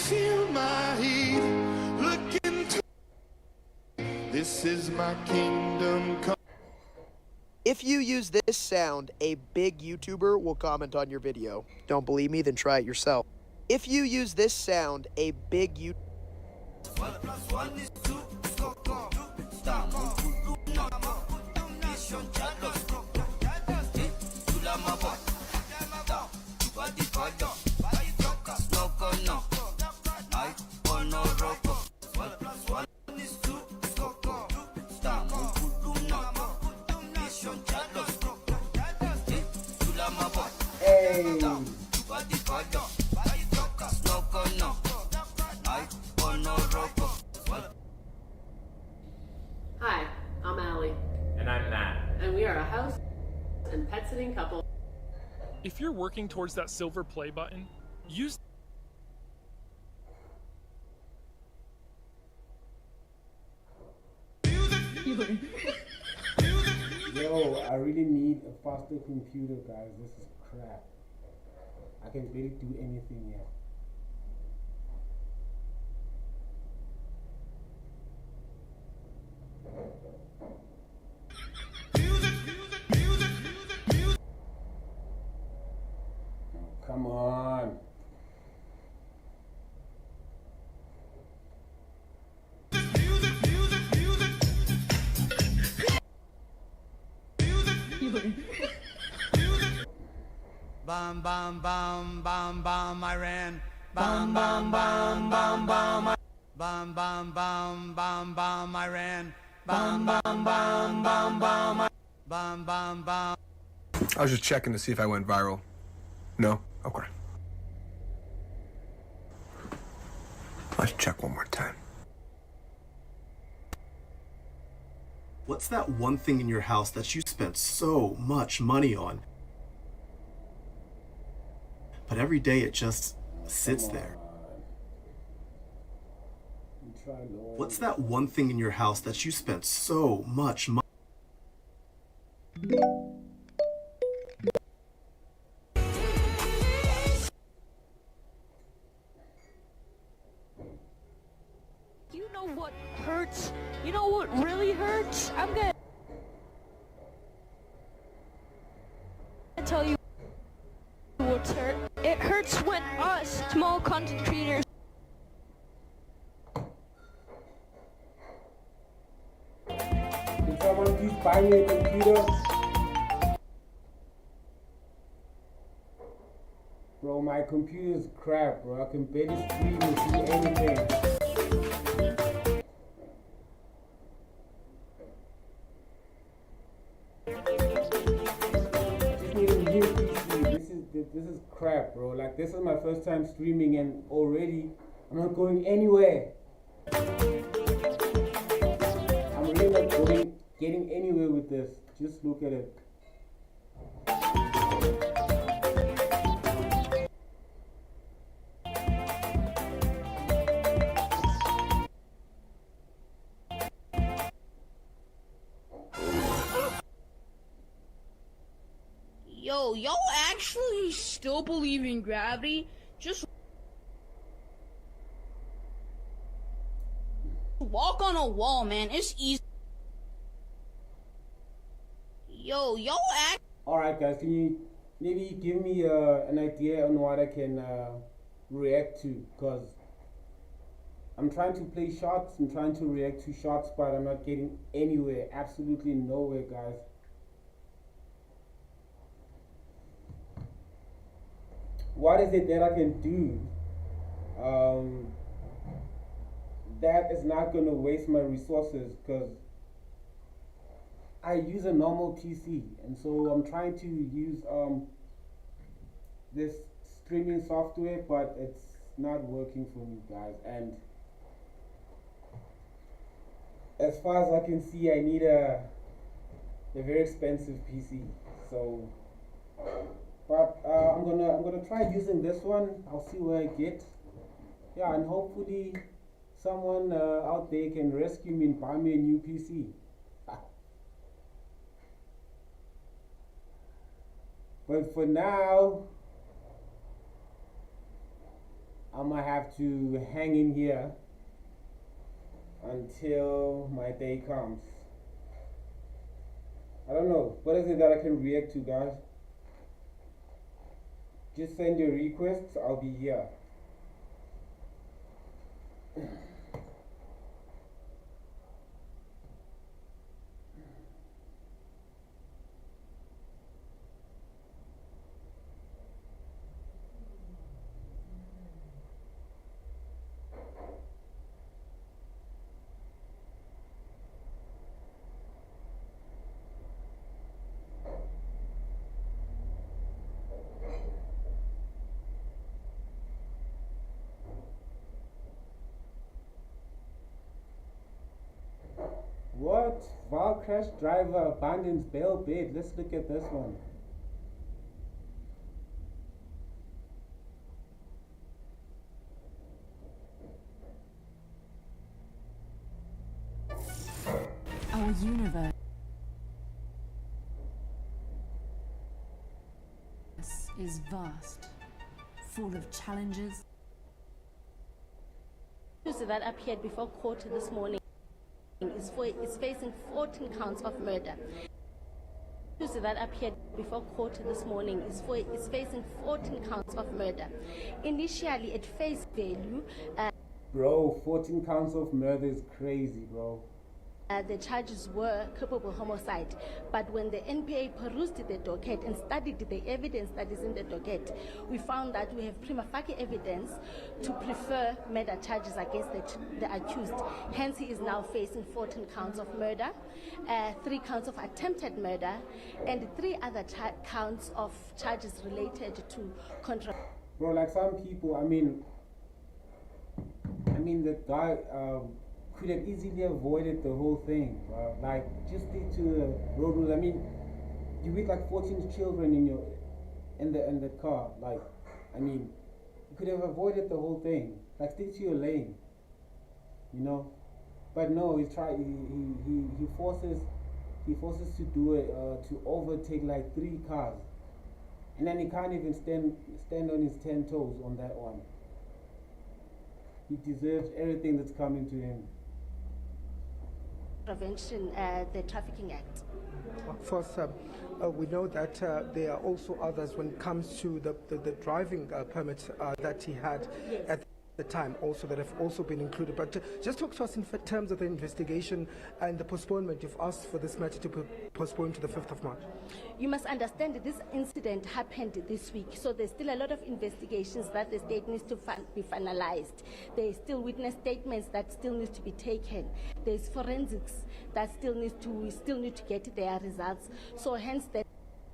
feel my heat. Look into this is my kingdom come. If you use this sound, a big YouTuber will comment on your video. Don't believe me? Then try it yourself. If you use this sound, a big YouTuber... Hi, I'm Allie. And I'm Matt. And we are a house and pet sitting couple. If you're working towards that silver play button, use Yo, I really need a faster computer, guys. This is crap. I can barely do anything here. Oh, come on. Bam bam bam bam bam I ran. Bam bam bam bam bam. Bam bam bam bam bam I ran. Bam bam bam bam bam. Bam bam bam. I was just checking to see if I went viral. No? Okay. Let's check one more time. What's that one thing in your house that you spent so much money on, but every day it just sits there? What's that one thing in your house that you spent so much money? You know what hurts? You know what really hurts? I'm gonna tell you what's hurt. It hurts when us, small content creators, Can someone please buy me a computer? Bro, my computer's crap, bro. I can barely stream and do anything. Just need a new PC. This is crap, bro. Like, this is my first time streaming and already I'm not going anywhere. I'm really not getting anywhere with this. Just look at it. Yo, y'all actually still believe in gravity? Just walk on a wall, man. It's easy. Yo, y'all act. Alright guys, can you maybe give me an idea on what I can react to? Because I'm trying to play shots, I'm trying to react to shots, but I'm not getting anywhere. Absolutely nowhere, guys. What is it that I can do that is not going to waste my resources? Because I use a normal PC, and so I'm trying to use this streaming software, but it's not working for me, guys. And as far as I can see, I need a very expensive PC. So, but I'm gonna try using this one. I'll see where I get. Yeah, and hopefully someone out there can rescue me and buy me a new PC. But for now, I'm gonna have to hang in here until my day comes. I don't know. What is it that I can react to, guys? Just send your requests. I'll be here. What? Val crash driver abandons bail bed. Let's look at this one. Our universe is vast, full of challenges. That appeared before court this morning is facing 14 counts of murder. That appeared before court this morning is facing 14 counts of murder. Initially, at face value, bro, 14 counts of murder is crazy, bro. The charges were culpable homicide, but when the NPA perused the docket and studied the evidence that is in the docket, we found that we have prima facie evidence to prefer murder charges against the accused. Hence, he is now facing 14 counts of murder, 3 counts of attempted murder, and 3 other counts of charges related to contract. Bro, like some people, I mean, the guy could have easily avoided the whole thing, bro. Like, just stick to the road rules. I mean, you with like 14 children in the car. Like, I mean, you could have avoided the whole thing. Like, stick to your lane, you know. But no, he forces to do it to overtake like 3 cars, and then he can't even stand on his 10 toes on that one. He deserves everything that's coming to him. Prevention, the Trafficking Act. First, we know that there are also others when it comes to the driving permits that he had at the time also that have also been included. But just talk to us in terms of the investigation and the postponement. You've asked for this matter to be postponed to the 5th of March. You must understand that this incident happened this week, so there's still a lot of investigations that the state needs to be finalized. There's still witness statements that still need to be taken. There's forensics that still need to get their results. So hence that.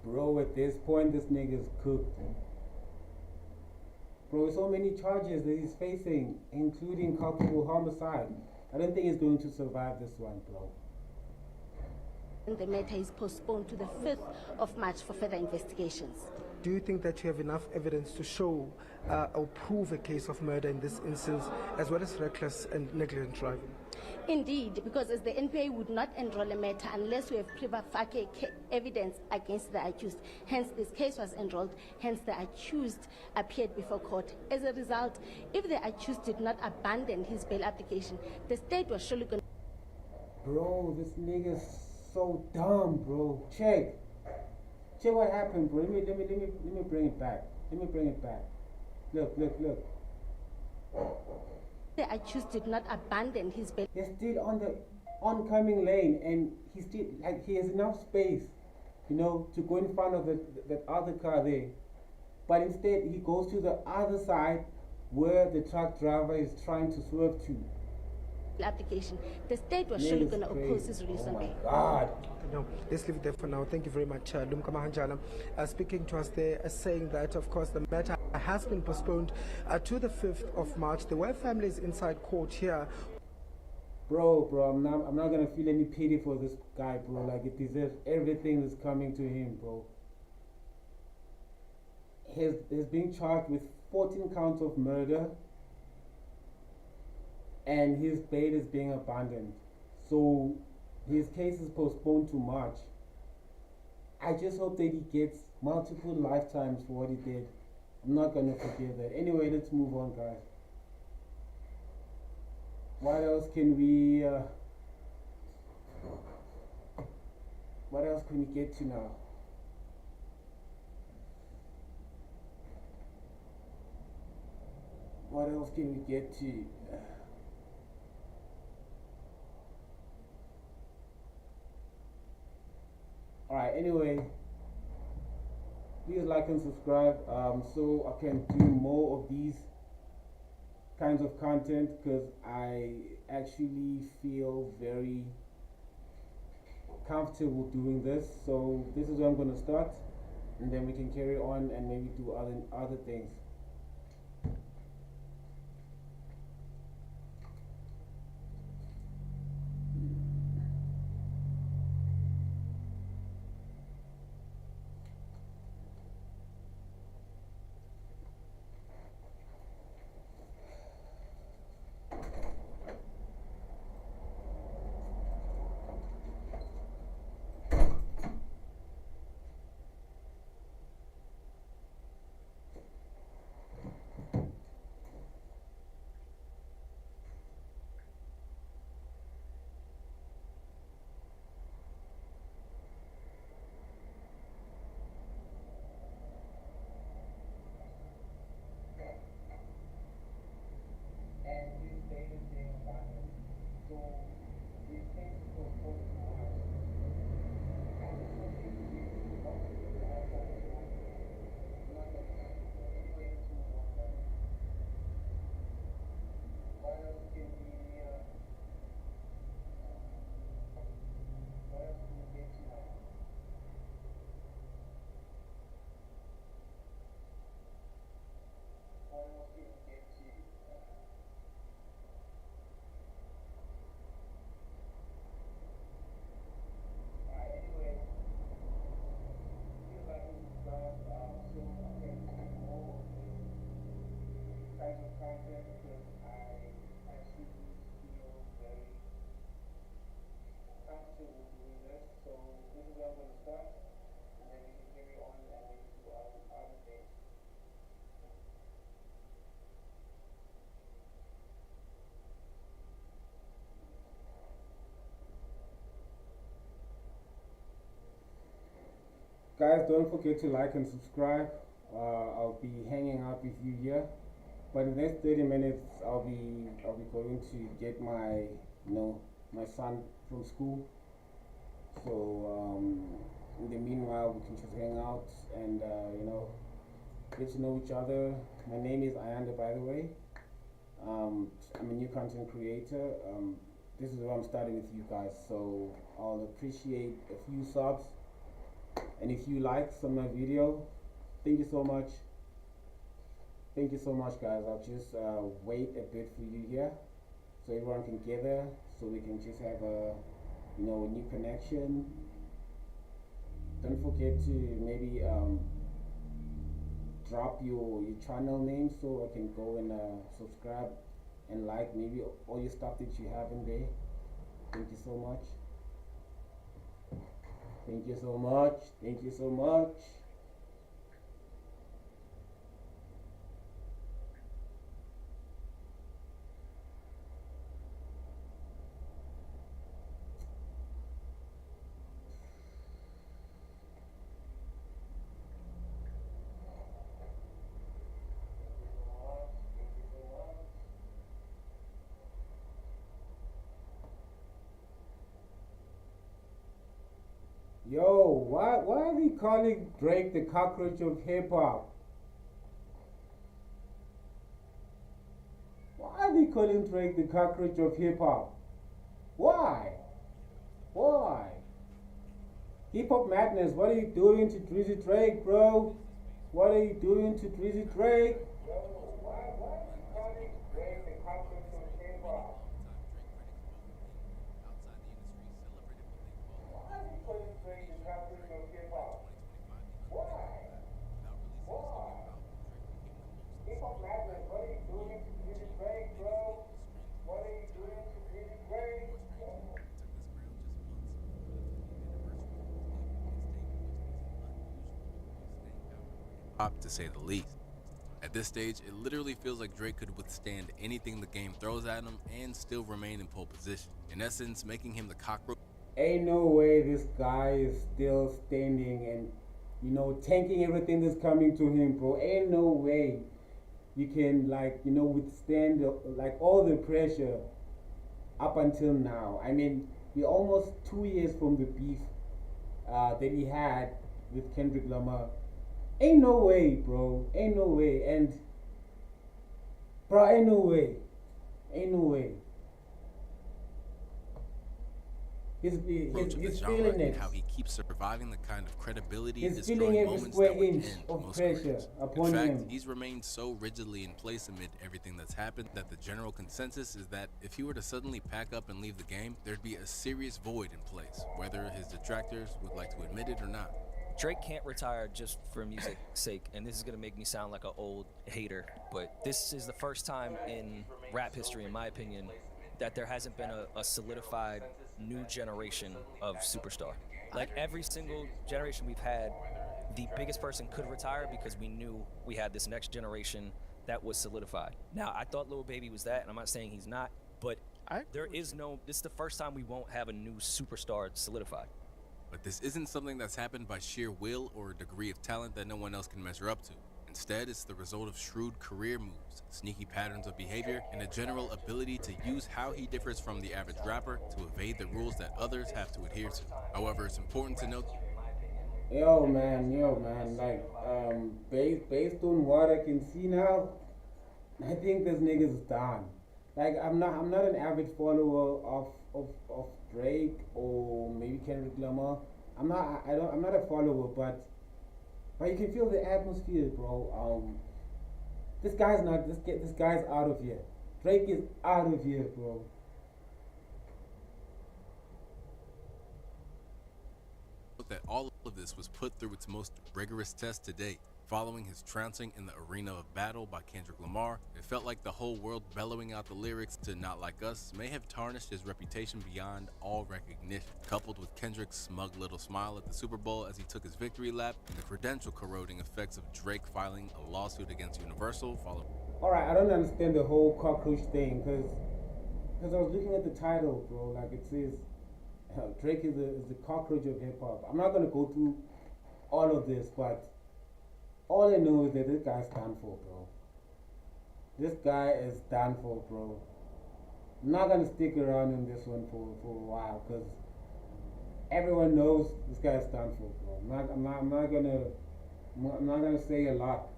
Bro, at this point, this nigga's cooked. Bro, so many charges that he's facing, including culpable homicide. I don't think he's going to survive this one, bro. And the matter is postponed to the 5th of March for further investigations. Do you think that you have enough evidence to show or prove a case of murder in this instance, as well as reckless and negligent driving? Indeed, because as the NPA would not enroll a matter unless we have prima facie evidence against the accused. Hence, this case was enrolled. Hence, the accused appeared before court. As a result, if the accused did not abandon his bail application, the state was surely going to... Bro, this nigga's so dumb, bro. Check what happened, bro. Let me bring it back. Look. The accused did not abandon his bail. He's still on the oncoming lane, and he has enough space, you know, to go in front of that other car there. But instead, he goes to the other side where the truck driver is trying to swerve to. Application. The state was surely going to oppose his release on bail. God. No, let's leave it there for now. Thank you very much, Lumka Mahanjala, speaking to us there, saying that, of course, the matter has been postponed to the 5th of March. There were families inside court here. Bro, I'm not going to feel any pity for this guy, bro. Like, it deserves everything that's coming to him, bro. He's being charged with 14 counts of murder, and his bail is being abandoned. So his case is postponed to March. I just hope that he gets multiple lifetimes for what he did. I'm not gonna forget that. Anyway, let's move on, guys. what else can we get to now? What else can we get to? Alright, anyway, please like and subscribe so I can do more of these kinds of content, because I actually feel very comfortable doing this. So this is where I'm going to start, and then we can carry on and maybe do other things. Guys, don't forget to like and subscribe. I'll be hanging out with you here, but in the next 30 minutes I'll be going to get my my son from school. So in the meanwhile, we can just hang out and get to know each other. My name is Ayanda, by the way. I'm a new content creator. This is where I'm starting with you guys, so I'll appreciate a few subs. And if you like some of my video, thank you so much. Thank you so much, guys. I'll just wait a bit for you here, so everyone can gather, so we can just have a new connection. Don't forget to maybe drop your channel name, so I can go and subscribe and like maybe all your stuff that you have in there. Thank you so much. Thank you so much. Thank you so much. Yo, why are they calling Drake the cockroach of hip hop? Why are they calling Drake the cockroach of hip hop? Why? Why? Hip Hop Madness, what are you doing to Drizzy Drake, bro? What are you doing to Drizzy Drake? To say the least. At this stage, it literally feels like Drake could withstand anything the game throws at him and still remain in pole position, in essence making him the cockroach. Ain't no way this guy is still standing and, you know, tanking everything that's coming to him, bro. Ain't no way you can, like, you know, withstand like all the pressure up until now. I mean, we're almost 2 years from the beef that he had with Kendrick Lamar. Ain't no way, bro. Ain't no way. And, bro, ain't no way. Ain't no way. He's feeling it. How he keeps surviving the kind of credibility he's feeling every square inch of pressure upon him. In fact, he's remained so rigidly in place amid everything that's happened that the general consensus is that if he were to suddenly pack up and leave the game, there'd be a serious void in place, whether his detractors would like to admit it or not. Drake can't retire just for music's sake, and this is gonna make me sound like an old hater, but this is the first time in rap history, in my opinion, that there hasn't been a solidified new generation of superstar. Like every single generation we've had, the biggest person could retire because we knew we had this next generation that was solidified. Now, I thought Lil Baby was that, and I'm not saying he's not, but this is the first time we won't have a new superstar solidified. But this isn't something that's happened by sheer will or a degree of talent that no one else can measure up to. Instead, it's the result of shrewd career moves, sneaky patterns of behavior, and a general ability to use how he differs from the average rapper to evade the rules that others have to adhere to. However, it's important to note. Yo man, like based on what I can see now, I think this nigga's done. Like I'm not an avid follower of Drake or maybe Kendrick Lamar. I'm not a follower, but you can feel the atmosphere, bro. This guy's out of here. Drake is out of here, bro. That all of this was put through its most rigorous test to date. Following his trouncing in the arena of battle by Kendrick Lamar, it felt like the whole world bellowing out the lyrics to Not Like Us may have tarnished his reputation beyond all recognition. Coupled with Kendrick's smug little smile at the Super Bowl as he took his victory lap, and the credential corroding effects of Drake filing a lawsuit against Universal followed. Alright, I don't understand the whole cockroach thing, because I was looking at the title, bro. Like it says, Drake is the cockroach of hip hop. I'm not gonna go through all of this, but all I know is that this guy's done for, bro. This guy is done for, bro. I'm not gonna stick around in this one for a while, because everyone knows this guy's done for, bro. I'm not gonna say a lot.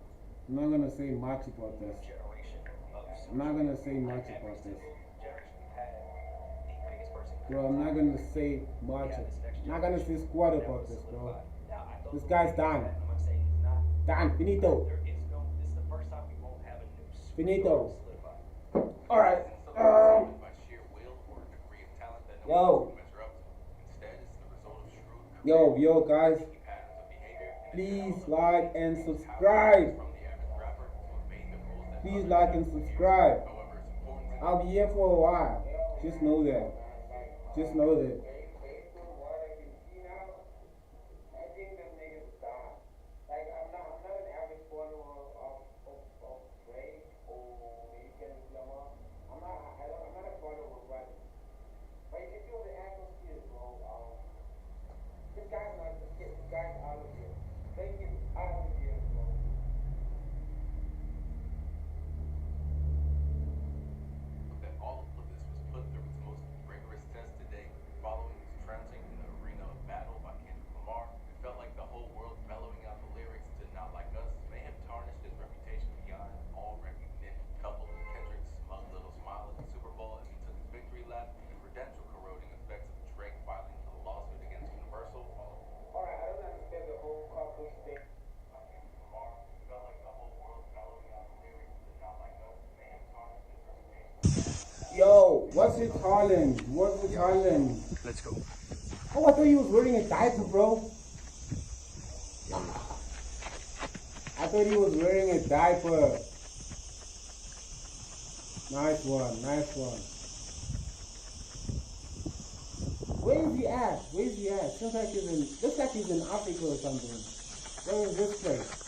I'm not gonna say much about this. I'm not gonna say much about this. Bro, I'm not gonna say much. I'm not gonna say squat about this, bro. This guy's done. Done. Finito. Finito. Alright. Yo, guys. Please like and subscribe. Please like and subscribe. I'll be here for a while. Just know that. Just know that. Yo, what's it calling? What's it calling? Let's go. Oh, I thought he was wearing a diaper, bro. I thought he was wearing a diaper. Nice one, nice one. Where is he at? Where is he at? Looks like he's in Africa or something. Where is this place?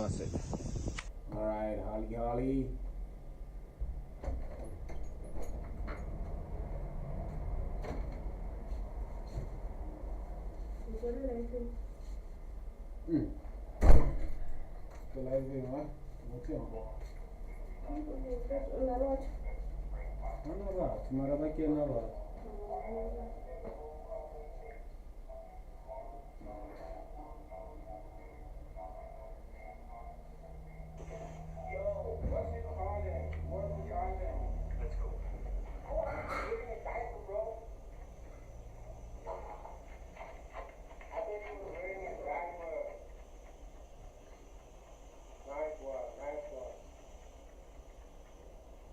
bust it. Alright, Holly Holly.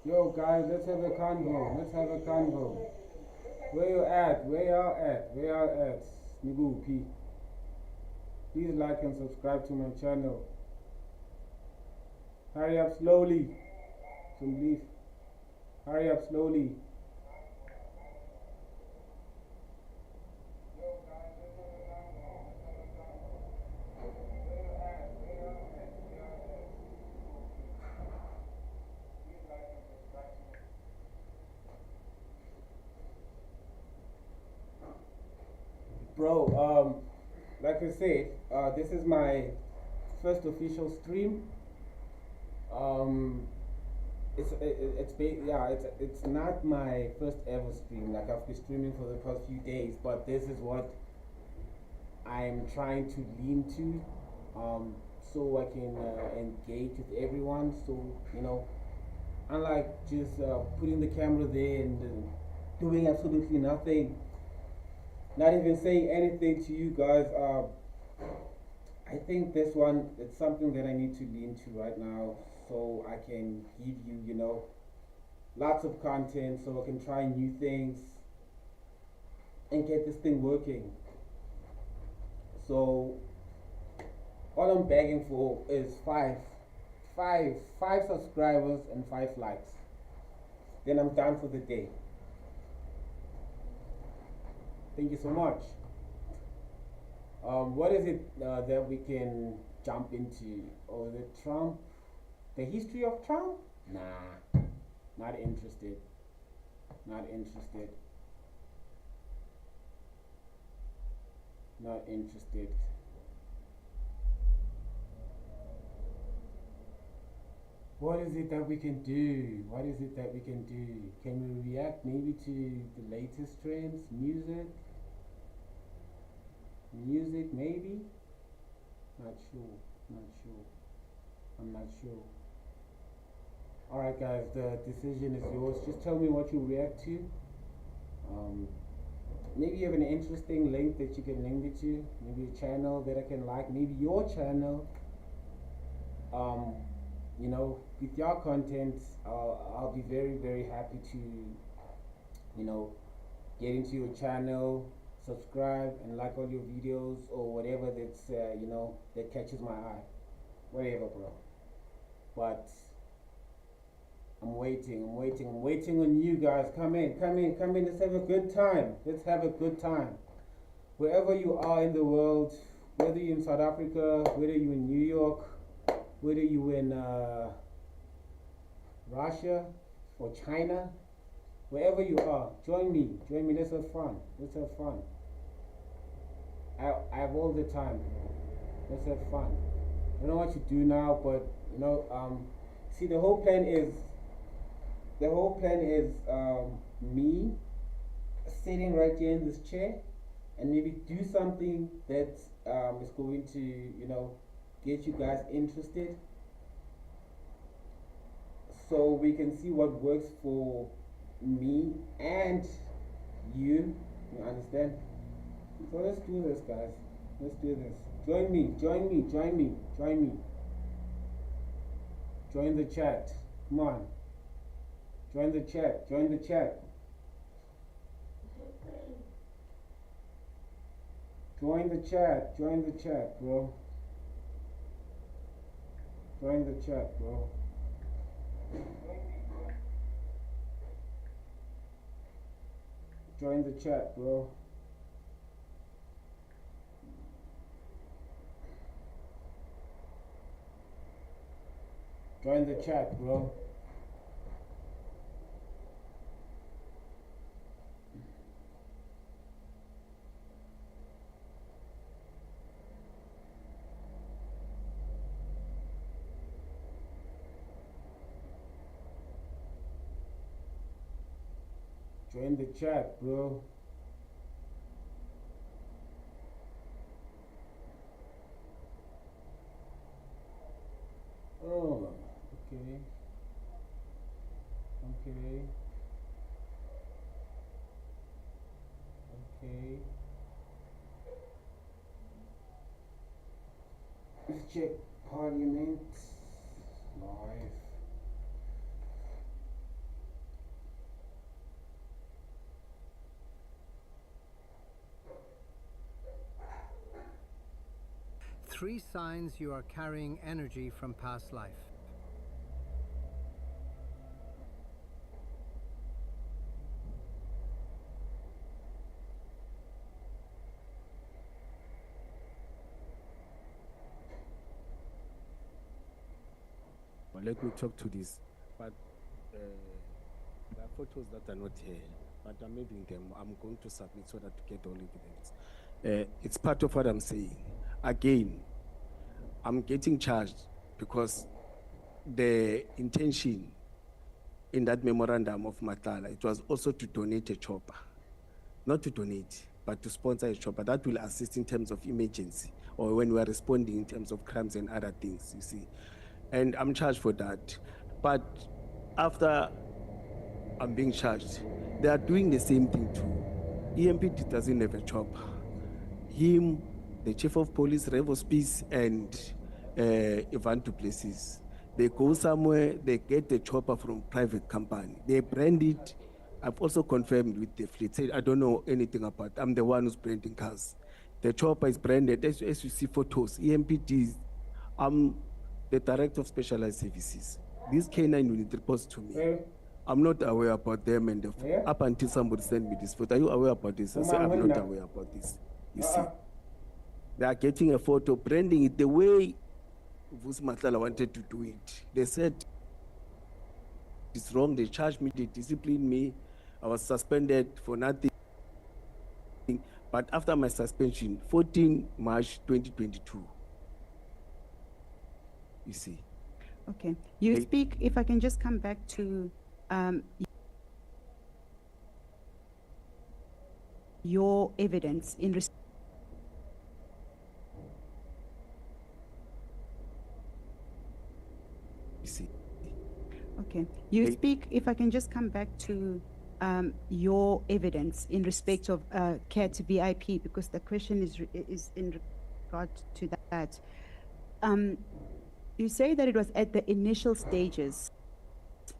Yo guys, let's have a convo. Let's have a convo. Where you at? Where y'all at? Where y'all at? Nigu P. Please like and subscribe to my channel. Hurry up slowly. Some leaf. Hurry up slowly. Bro, like I said, this is my first official stream. It's not my first ever stream. Like I've been streaming for the past few days, but this is what I'm trying to lean to, so I can engage with everyone. So you know, unlike just putting the camera there and doing absolutely nothing. Not even saying anything to you guys. I think this one, it's something that I need to lean to right now, so I can give you, you know, lots of content, so I can try new things and get this thing working. So all I'm begging for is five subscribers and 5 likes. Then I'm done for the day. Thank you so much. What is it that we can jump into? Oh, the Trump? The history of Trump? Nah, not interested. Not interested. Not interested. What is it that we can do? What is it that we can do? Can we react maybe to the latest trends? Music? Music maybe? Not sure. I'm not sure. Alright guys, the decision is yours. Just tell me what you react to. Maybe you have an interesting link that you can link me to. Maybe a channel that I can like. Maybe your channel. You know, with your content, I'll be very, very happy to, you know, get into your channel, subscribe and like all your videos or whatever that's you know, that catches my eye, whatever, bro. But I'm waiting on you guys. Come in, let's have a good time. Wherever you are in the world, whether you're in South Africa, whether you're in New York, whether you're in Russia or China, wherever you are, join me, let's have fun. I have all the time. Let's have fun. I don't know what you do now, but you know, see, the whole plan is me sitting right here in this chair and maybe do something that is going to, you know, get you guys interested, so we can see what works for me and you understand? So let's do this, guys. Let's do this. Join me. Join the chat. Come on. Join the chat. Join the chat, bro. Join the chat, bro. Join the chat, bro. Join the chat, bro. Join the chat, bro. Oh, okay. Okay. Okay. Let's check Parliament live. Three signs you are carrying energy from past life. Well, let me talk to this. But there are photos that are not here, but I'm having them. I'm going to submit so that to get all evidence. It's part of what I'm saying. Again, I'm getting charged because the intention in that memorandum of Matala, it was also to donate a chopper. Not to donate, but to sponsor a chopper that will assist in terms of emergency or when we are responding in terms of crimes and other things, you see. And I'm charged for that. But after I'm being charged, they are doing the same thing too. EMPD doesn't have a chopper. Him, the chief of police, Revos Peace, and Ivan du Plessis, they go somewhere, they get the chopper from private company. They brand it. I've also confirmed with the fleet. Said, I don't know anything about it. I'm the one who's branding cars. The chopper is branded, as you see photos, EMPD. I'm the director of specialized services. This K9 unit reports to me. I'm not aware about them and up until somebody sent me this photo. Are you aware about this? I say, I'm not aware about this. You see, they are getting a photo, branding it the way Vusi Matala wanted to do it. They said it's wrong. They charged me, they disciplined me. I was suspended for nothing. But after my suspension, 14 March 2022, you see. Okay. You speak, if I can just come back to your evidence in respect. Okay. You speak, if I can just come back to your evidence in respect of CAT VIP, because the question is in regard to that. You say that it was at the initial stages.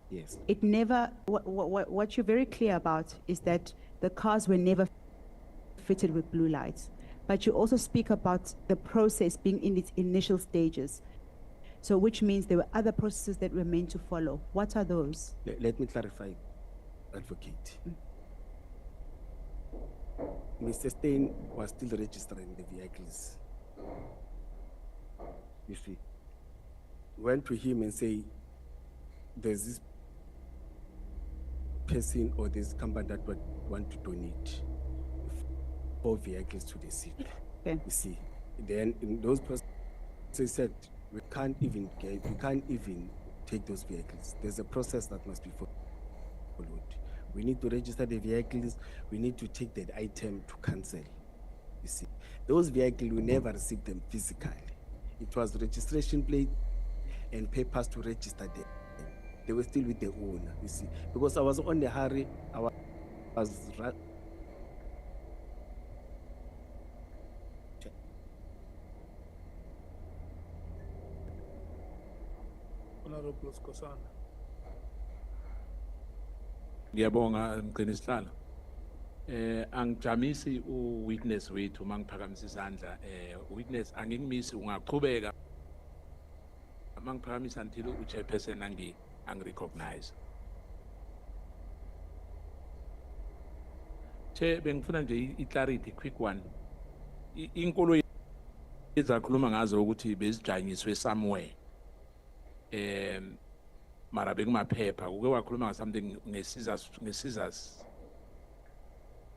Yes. It never, what you're very clear about is that the cars were never fitted with blue lights. But you also speak about the process being in its initial stages. So which means there were other processes that were meant to follow. What are those? Let me clarify, Advocate. Mr. Stein was still registering the vehicles. You see, went to him and say, there's this person or this company that would want to donate 4 vehicles to the city. Okay. You see, then in those processes, they said, we can't even take those vehicles. There's a process that must be followed. We need to register the vehicles. We need to take that item to cancel. You see, those vehicles, we never received them physically. It was registration plate and papers to register them. They were still with the owner, you see. Because I was on the hurry, I was Honorable Skosana. Ngiyabonga Mqinisihlalo. Angijamisi uwitness wethu mangiphakamisa isandla. Witness angingimisi ungaqhubeka mangiphakamisa until uchairperson angirecognize. Che bengifuna nje i-clarity quick one. Inkolo ezakhuluma ngazo ukuthi bezijanyiswe somewhere. mara bekumaphepha uke wakhuluma something nge-scissors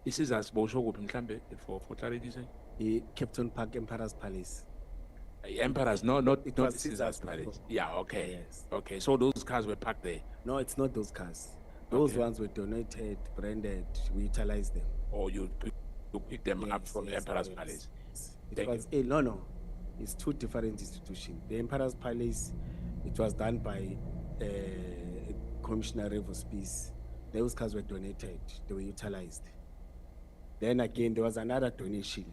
i-scissors bowusho kuphi mhlambe for clarity say Captain Park Emperor's Palace. Emperor's not It not was Scissors Scissors Palace. before. Yeah, okay. Yes. Okay, so those cars were parked there. No, it's not those cars. Those Okay. ones were donated, branded, we utilized them. Or you pick them up from the Emperor's Palace. It Thank was no. It's two different institutions. The Emperor's Palace, it was done by Commissioner Revos Peace. Those cars were donated, they were utilized. Then again, there was another donation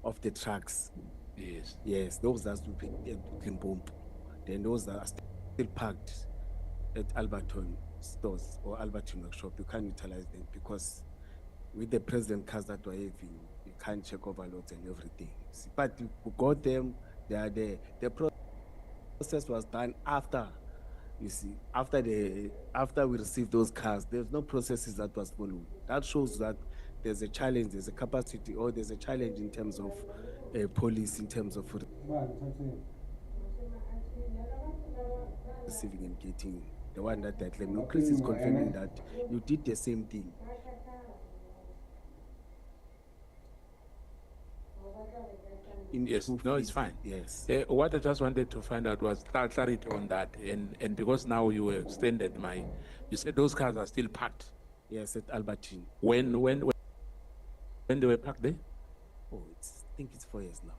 of the trucks. Yes. Yes, those are Limpopo. Then those are still parked at Alberton stores or Alberton workshop. You can't utilize them because with the present cars that we're having, you can't check overloads and everything. But you got them, they are there. The process was done after, you see, after we received those cars. There's no processes that was followed. That shows that there's a challenge, there's a capacity, or there's a challenge in terms of police, in terms of receiving and getting. The one that I claim, no, Chris is confirming that you did the same thing. Yes, no, it's fine. Yes. What I just wanted to find out was clarity on that, and because now you extended you said those cars are still parked. Yes, at Albertine. When they were parked there? Oh, I think it's 4 years now.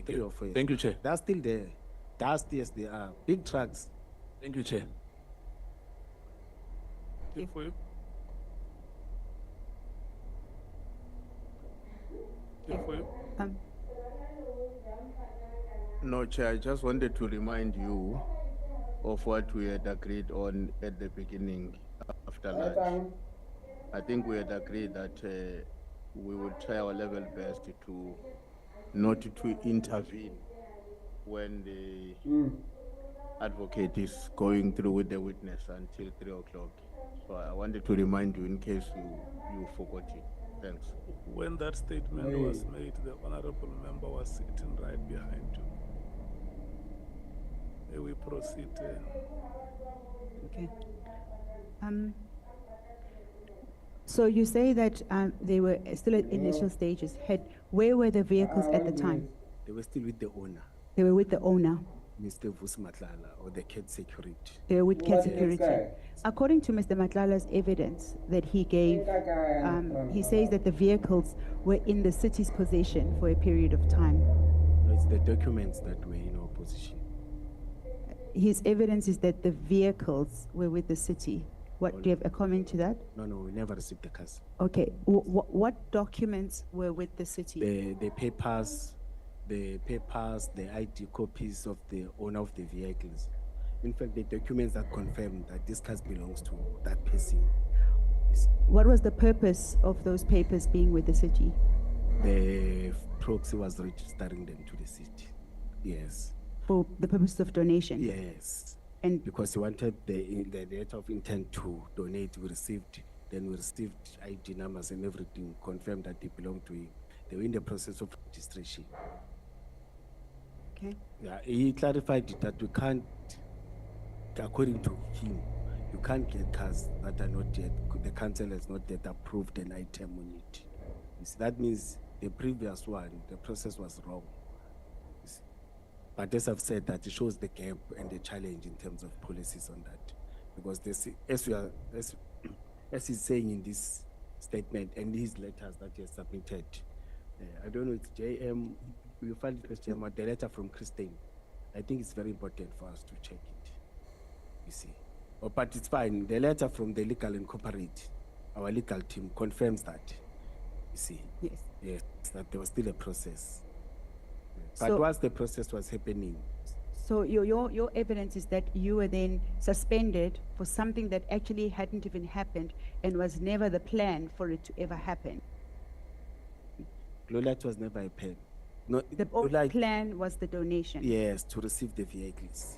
3 or 4 years. Thank you, Chair. They're still there. Yes, they are. Big trucks. Thank you, Chair. Good for you. Good for you. No, Chair, I just wanted to remind you of what we had agreed on at the beginning after lunch. I think we had agreed that we would try our level best to not to intervene when the advocate is going through with the witness until 3 o'clock. So I wanted to remind you in case you forgot it. Thanks. When that statement was made, the honorable member was sitting right behind you. May we proceed? Okay. So you say that they were still at initial stages. Where were the vehicles at the time? They were still with the owner, They were with the owner. Mr. Vusi Matlala, or the CAT Security. They were with CAT Security. According to Mr. Matlala's evidence that he gave, he says that the vehicles were in the city's possession for a period of time. No, it's the documents that were in opposition. His evidence is that the vehicles were with the city. What, do you have a comment to that? No, we never received the cars. Okay, what documents were with the city? The papers, the ID copies of the owner of the vehicles. In fact, the documents that confirm that this car belongs to that person. What was the purpose of those papers being with the city? The proxy was registering them to the city. Yes. For the purpose of donation? Yes. And because he wanted the letter of intent to donate, we received ID numbers and everything, confirmed that they belong to him. They were in the process of registration. Okay. Yeah, he clarified that we can't, according to him, you can't get cars that are not yet, the council has not yet approved an item on it. You see, that means the previous one, the process was wrong. You see. But as I've said, that it shows the gap and the challenge in terms of policies on that. Because this, as he's saying in this statement and his letters that he has submitted, I don't know, it's JM, you filed it with JM, or the letter from Christine. I think it's very important for us to check it, you see. Oh, but it's fine, the letter from the Legal Incorporate, our legal team confirms that, you see. Yes. Yes, that there was still a process. So- But whilst the process was happening, So your evidence is that you were then suspended for something that actually hadn't even happened and was never the plan for it to ever happen. Lolat was never a pen. No, The only plan was the donation. yes, to receive the vehicles.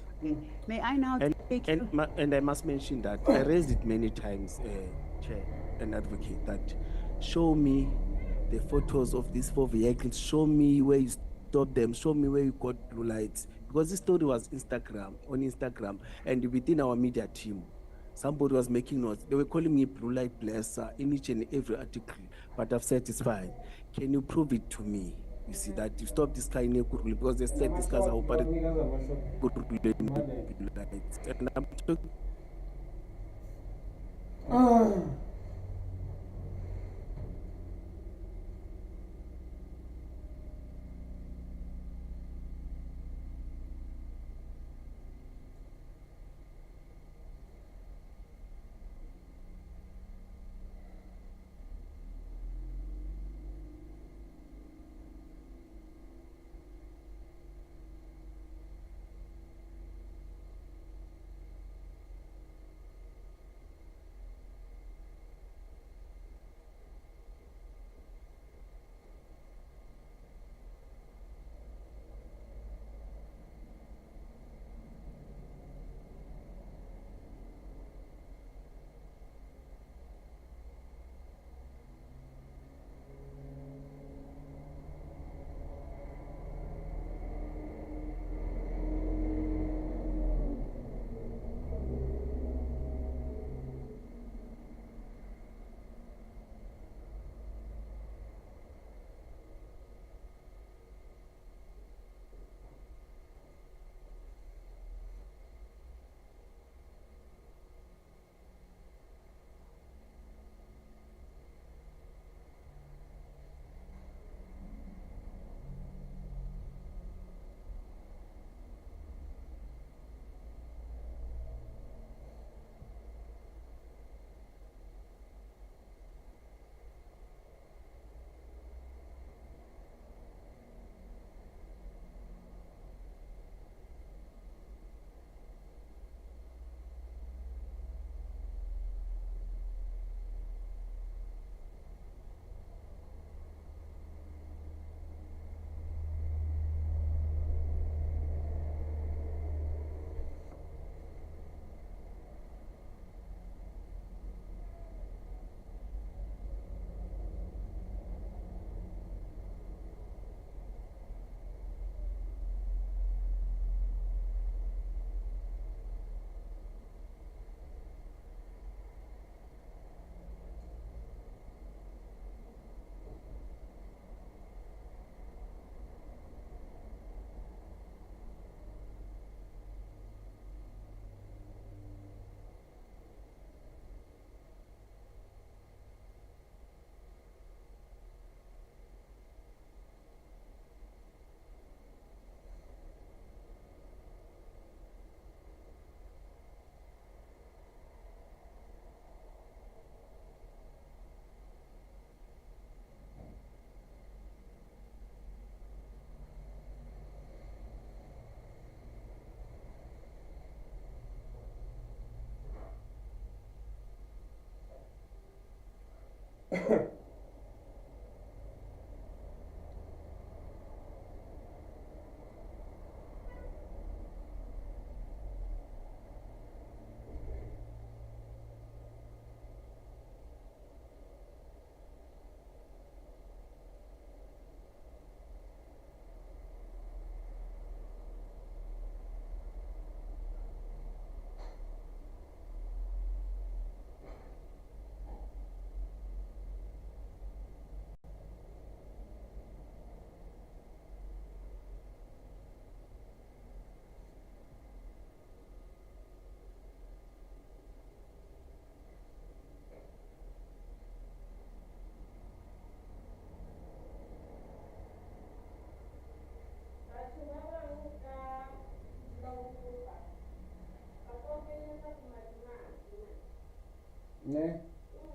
May I now take you? And I must mention that I raised it many times, Chair and Advocate, that show me the photos of these 4 vehicles, show me where you stopped them, show me where you got blue lights, because this story was on Instagram, and within our media team, somebody was making notes. They were calling me blue light blesser in each and every article, but I've said it's fine. Can you prove it to me? You see that you stop this kind of because they said these guys are operating and I'm talking.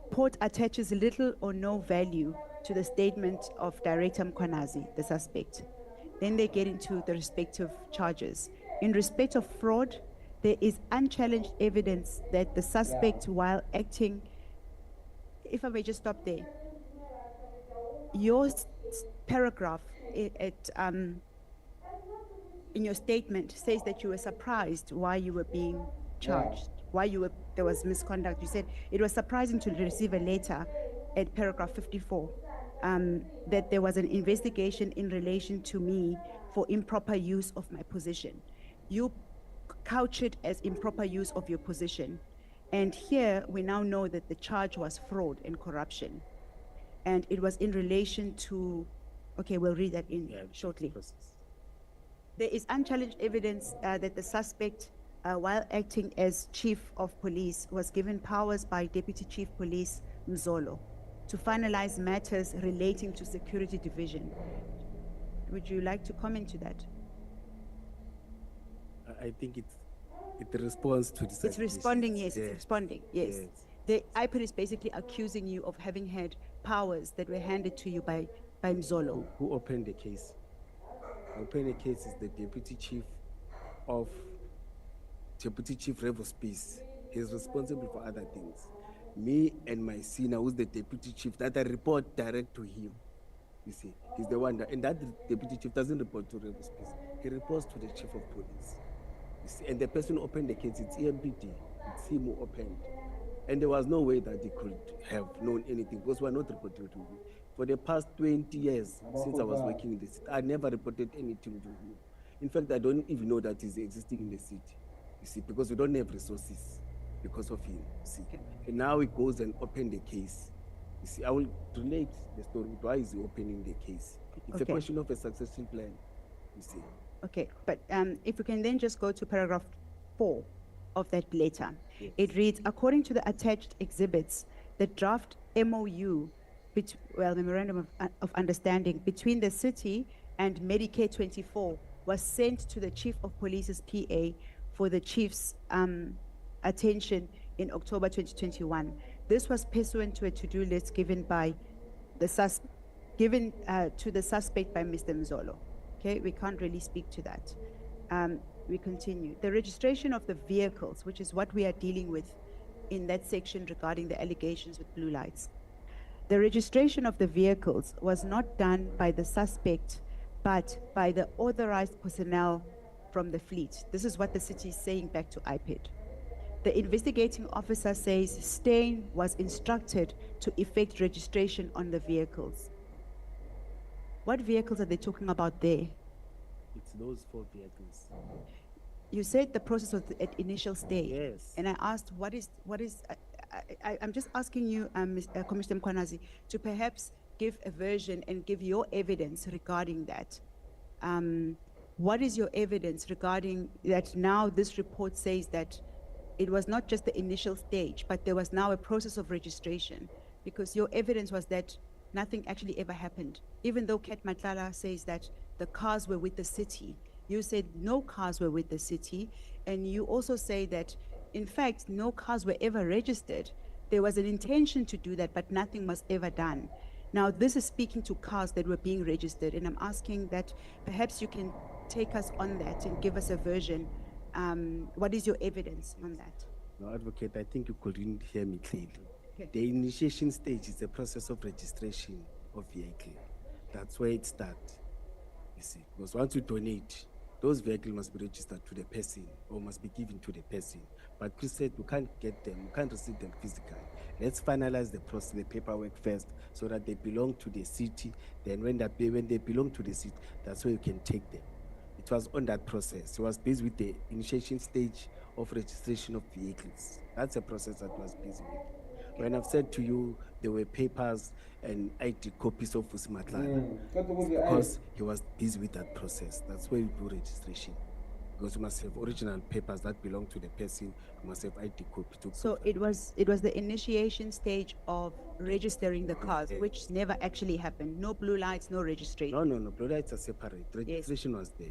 Report attaches little or no value to the statement of Director Mkhwanazi, the suspect. Then they get into the respective charges. In respect of fraud, there is unchallenged evidence that the suspect, while acting, if I may just stop there, your paragraph in your statement says that you were surprised why you were being charged, why there was misconduct. You said it was surprising to receive a letter at paragraph 54. that there was an investigation in relation to me for improper use of my position. You couch it as improper use of your position. And here we now know that the charge was fraud and corruption. And it was in relation to, okay, we'll read that in shortly. There is unchallenged evidence that the suspect, while acting as chief of police, was given powers by Deputy Chief Police Mzolo to finalize matters relating to security division. Would you like to comment to that? I think it responds to this. It's responding, yes, it's responding, yes. The IPOD is basically accusing you of having had powers that were handed to you by Mzolo. Who opened the case? Opened the case is the Deputy Chief Revos Peace. He's responsible for other things. Me and my senior, who's the Deputy Chief, that I report direct to him. You see, he's the one that, and that Deputy Chief doesn't report to Revos Peace. He reports to the Chief of Police. You see, and the person who opened the case, it's EMPD. It's him who opened. And there was no way that he could have known anything because we're not reporting to him. For the past 20 years, since I was working in the city, I never reported anything to him. In fact, I don't even know that he's existing in the city. You see, because we don't have resources because of him. You see, and now he goes and opens the case. You see, I will relate the story. Why is he opening the case? It's a question of a succession plan. You see. Okay, but if we can then just go to paragraph 4 of that letter. Yes. It reads, according to the attached exhibits, the draft MOU, Memorandum of Understanding between the city and Medicare 24 was sent to the Chief of Police's PA for the Chief's attention in October 2021. This was pursuant to a to-do list given by the to the suspect by Mr. Mzolo. Okay, we can't really speak to that. We continue. The registration of the vehicles, which is what we are dealing with in that section regarding the allegations with blue lights. The registration of the vehicles was not done by the suspect, but by the authorized personnel from the fleet. This is what the city is saying back to IPED. The investigating officer says Steyn was instructed to effect registration on the vehicles. What vehicles are they talking about there? It's those 4 vehicles. You said the process was at initial stage. Yes. And I asked, I'm just asking you, Commissioner Mkhwanazi, to perhaps give a version and give your evidence regarding that. What is your evidence regarding that now this report says that it was not just the initial stage, but there was now a process of registration? Because your evidence was that nothing actually ever happened. Even though Kat Matlala says that the cars were with the city, you said no cars were with the city, and you also say that, in fact, no cars were ever registered. There was an intention to do that, but nothing was ever done. Now, this is speaking to cars that were being registered, and I'm asking that perhaps you can take us on that and give us a version. What is your evidence on that? No, Advocate, I think you couldn't hear me clearly. Okay. The initiation stage is the process of registration of vehicle. That's where it starts. You see, because once you donate, those vehicles must be registered to the person or must be given to the person. But Chris said we can't get them, we can't receive them physically. Let's finalize the process, the paperwork first, so that they belong to the city. Then when they belong to the city, that's where you can take them. It was on that process. It was busy with the initiation stage of registration of vehicles. That's a process that was busy with. When I've said to you there were papers and ID copies of Usimatlana, because he was busy with that process. That's where you do registration. Because you must have original papers that belong to the person, you must have ID copy too. So it was the initiation stage of registering the cars, which never actually happened. No blue lights, no registration. No, blue lights are separate. Registration was there.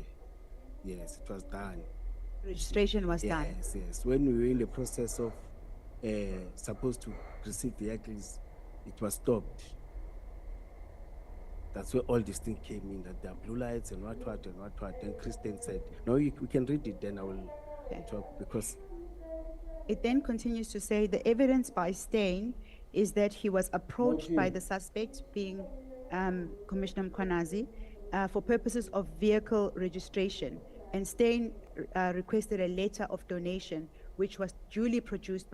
Yes, it was done. Registration was done. Yes. When we were in the process of supposed to receive vehicles, it was stopped. That's where all these things came in, that there are blue lights and what. Then Christian said, no, we can read it, then I will talk, because... It then continues to say the evidence by Steyn is that he was approached by the suspect, being Commissioner Mkhwanazi, for purposes of vehicle registration. And Steyn requested a letter of donation, which was duly produced